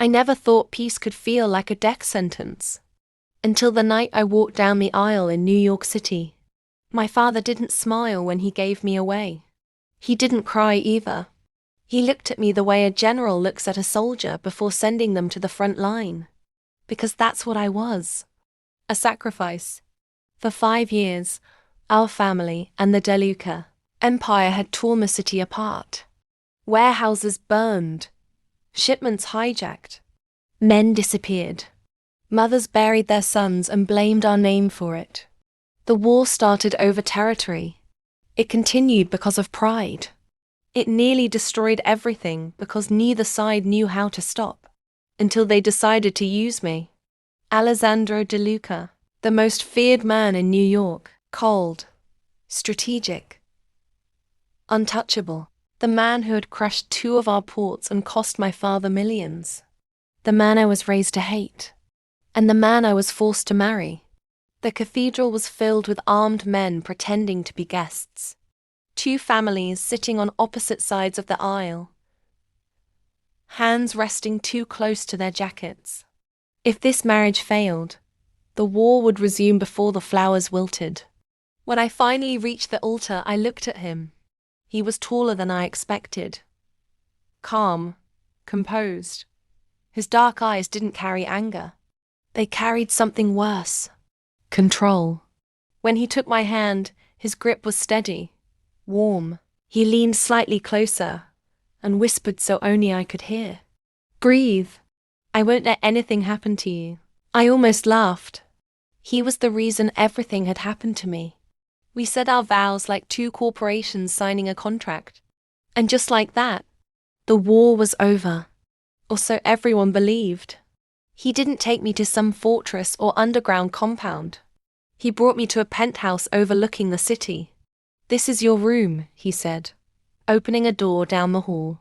I never thought peace could feel like a death sentence. Until the night I walked down the aisle in New York City. My father didn't smile when he gave me away. He didn't cry either. He looked at me the way a general looks at a soldier before sending them to the front line. Because that's what I was. A sacrifice. For 5 years, our family and the DeLuca Empire had torn the city apart. Warehouses burned. Shipments hijacked. Men disappeared. Mothers buried their sons and blamed our name for it. The war started over territory. It continued because of pride. It nearly destroyed everything because neither side knew how to stop. Until they decided to use me. Alessandro DeLuca, the most feared man in New York, cold, strategic, untouchable. The man who had crushed 2 of our ports and cost my father millions. The man I was raised to hate. And the man I was forced to marry. The cathedral was filled with armed men pretending to be guests. 2 families sitting on opposite sides of the aisle. Hands resting too close to their jackets. If this marriage failed, the war would resume before the flowers wilted. When I finally reached the altar, I looked at him. He was taller than I expected. Calm, composed. His dark eyes didn't carry anger. They carried something worse. Control. When he took my hand, his grip was steady, warm. He leaned slightly closer and whispered so only I could hear. Breathe. I won't let anything happen to you. I almost laughed. He was the reason everything had happened to me. We said our vows like 2 corporations signing a contract. And just like that, the war was over. Or so everyone believed. He didn't take me to some fortress or underground compound. He brought me to a penthouse overlooking the city. This is your room, he said, opening a door down the hall.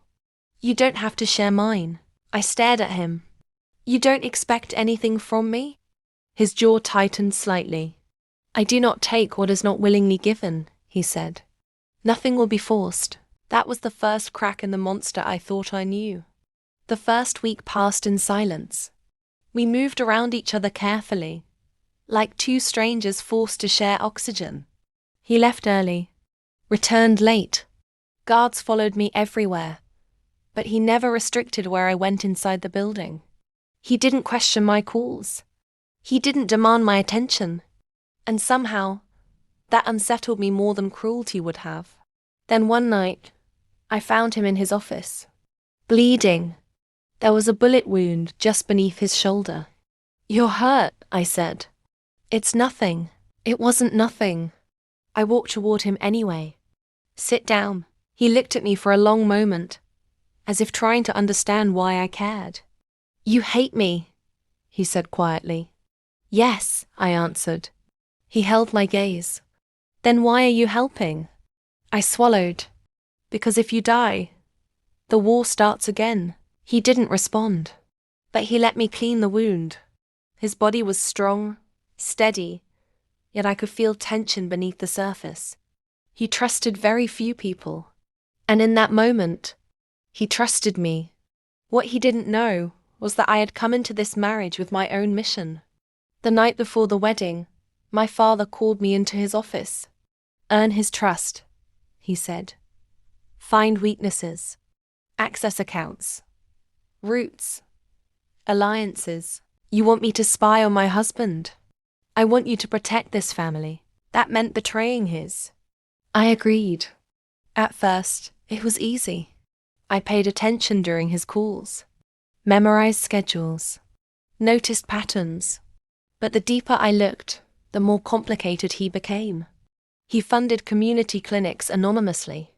You don't have to share mine. I stared at him. You don't expect anything from me? His jaw tightened slightly. I do not take what is not willingly given, he said. Nothing will be forced. That was the first crack in the monster I thought I knew. The first week passed in silence. We moved around each other carefully, like 2 strangers forced to share oxygen. He left early, returned late. Guards followed me everywhere, but he never restricted where I went inside the building. He didn't question my calls. He didn't demand my attention. And somehow, that unsettled me more than cruelty would have. Then one night, I found him in his office, bleeding. There was a bullet wound just beneath his shoulder. You're hurt, I said. It's nothing. It wasn't nothing. I walked toward him anyway. Sit down. He looked at me for a long moment, as if trying to understand why I cared. You hate me, he said quietly. Yes, I answered. He held my gaze. Then why are you helping? I swallowed. Because if you die, the war starts again. He didn't respond. But he let me clean the wound. His body was strong, steady, yet I could feel tension beneath the surface. He trusted very few people. And in that moment, he trusted me. What he didn't know was that I had come into this marriage with my own mission. The night before the wedding, my father called me into his office. Earn his trust, he said. Find weaknesses, access accounts, roots, alliances. You want me to spy on my husband? I want you to protect this family. That meant betraying his. I agreed. At first, it was easy. I paid attention during his calls, memorized schedules, noticed patterns. But the deeper I looked, the more complicated he became. He funded community clinics anonymously.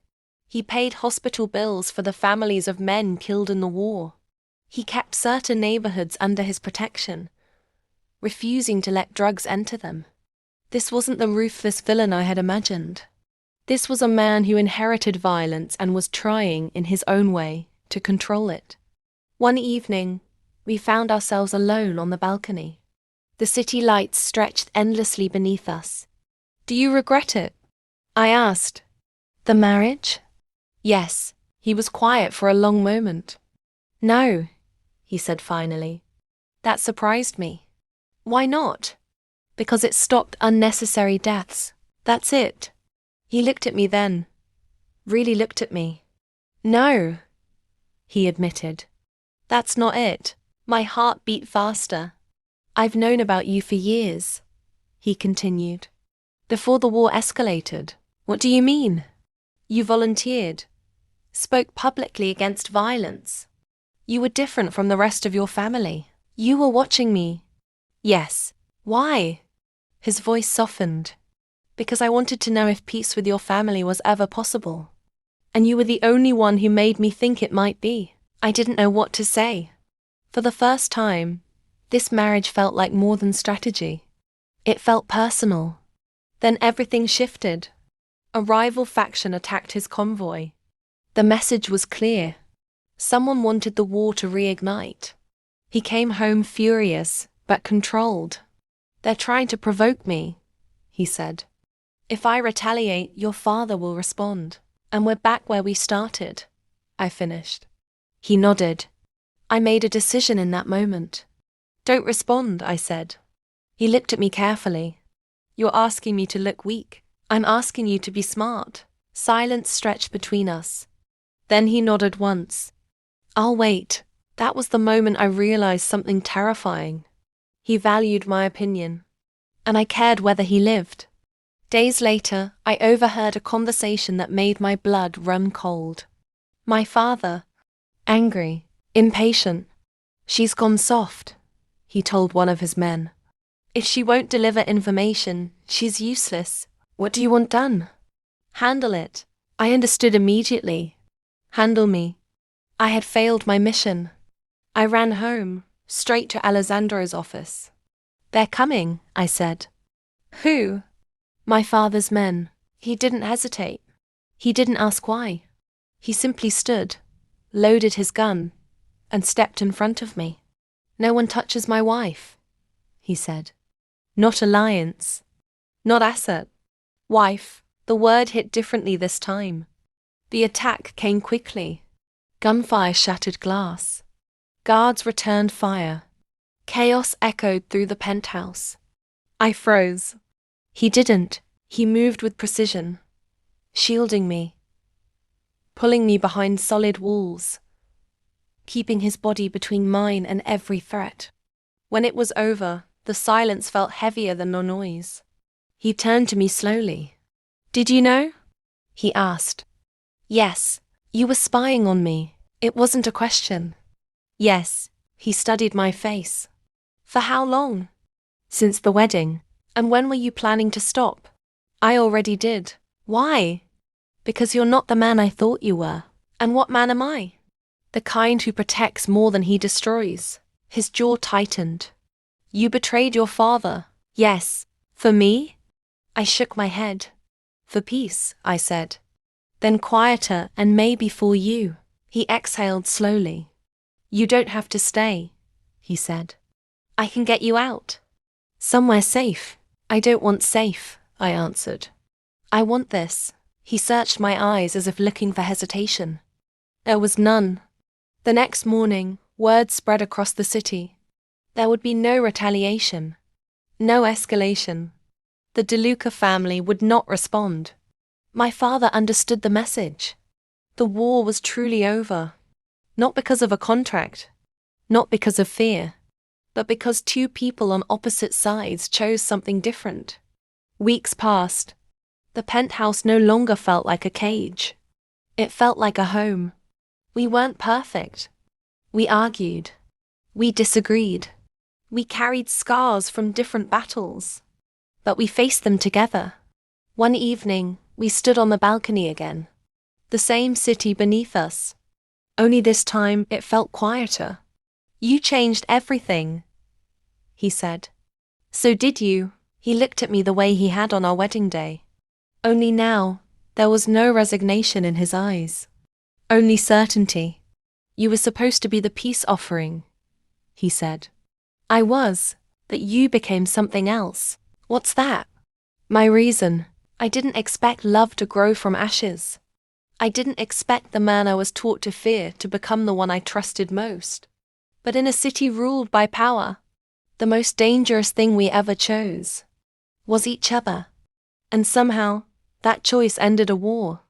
He paid hospital bills for the families of men killed in the war. He kept certain neighborhoods under his protection, refusing to let drugs enter them. This wasn't the ruthless villain I had imagined. This was a man who inherited violence and was trying, in his own way, to control it. One evening, we found ourselves alone on the balcony. The city lights stretched endlessly beneath us. Do you regret it? I asked. The marriage? Yes. He was quiet for a long moment. No, he said finally. That surprised me. Why not? Because it stopped unnecessary deaths. That's it. He looked at me then. Really looked at me. No, he admitted. That's not it. My heart beat faster. I've known about you for years, he continued. Before the war escalated. What do you mean? You volunteered. Spoke publicly against violence. You were different from the rest of your family. You were watching me. Yes. Why? His voice softened. Because I wanted to know if peace with your family was ever possible. And you were the only one who made me think it might be. I didn't know what to say. For the first time, this marriage felt like more than strategy. It felt personal. Then everything shifted. A rival faction attacked his convoy. The message was clear. Someone wanted the war to reignite. He came home furious, but controlled. They're trying to provoke me, he said. If I retaliate, your father will respond. And we're back where we started, I finished. He nodded. I made a decision in that moment. Don't respond, I said. He looked at me carefully. You're asking me to look weak. I'm asking you to be smart. Silence stretched between us. Then he nodded once. I'll wait. That was the moment I realized something terrifying. He valued my opinion. And I cared whether he lived. Days later, I overheard a conversation that made my blood run cold. My father, angry, impatient. She's gone soft, he told one of his men. If she won't deliver information, she's useless. What do you want done? Handle it. I understood immediately. Handle me. I had failed my mission. I ran home, straight to Alessandro's office. They're coming, I said. Who? My father's men. He didn't hesitate. He didn't ask why. He simply stood, loaded his gun, and stepped in front of me. No one touches my wife, he said. Not alliance. Not asset. Wife. The word hit differently this time. The attack came quickly. Gunfire shattered glass. Guards returned fire. Chaos echoed through the penthouse. I froze. He didn't. He moved with precision, shielding me, pulling me behind solid walls, keeping his body between mine and every threat. When it was over, the silence felt heavier than the noise. He turned to me slowly. Did you know? He asked. Yes, you were spying on me. It wasn't a question. Yes, he studied my face. For how long? Since the wedding. And when were you planning to stop? I already did. Why? Because you're not the man I thought you were. And what man am I? The kind who protects more than he destroys. His jaw tightened. You betrayed your father. Yes. For me? I shook my head. For peace, I said. Then quieter and maybe for you. He exhaled slowly. You don't have to stay, he said. I can get you out. Somewhere safe. I don't want safe, I answered. I want this. He searched my eyes as if looking for hesitation. There was none. The next morning, word spread across the city. There would be no retaliation. No escalation. The DeLuca family would not respond. My father understood the message. The war was truly over. Not because of a contract. Not because of fear. But because two people on opposite sides chose something different. Weeks passed. The penthouse no longer felt like a cage. It felt like a home. We weren't perfect. We argued. We disagreed. We carried scars from different battles. But we faced them together. One evening, we stood on the balcony again. The same city beneath us. Only this time it felt quieter. You changed everything, he said. So did you. He looked at me the way he had on our wedding day. Only now, there was no resignation in his eyes. Only certainty. You were supposed to be the peace offering, he said. I was, but you became something else. What's that? My reason. I didn't expect love to grow from ashes. I didn't expect the man I was taught to fear to become the one I trusted most. But in a city ruled by power, the most dangerous thing we ever chose was each other. And somehow, that choice ended a war.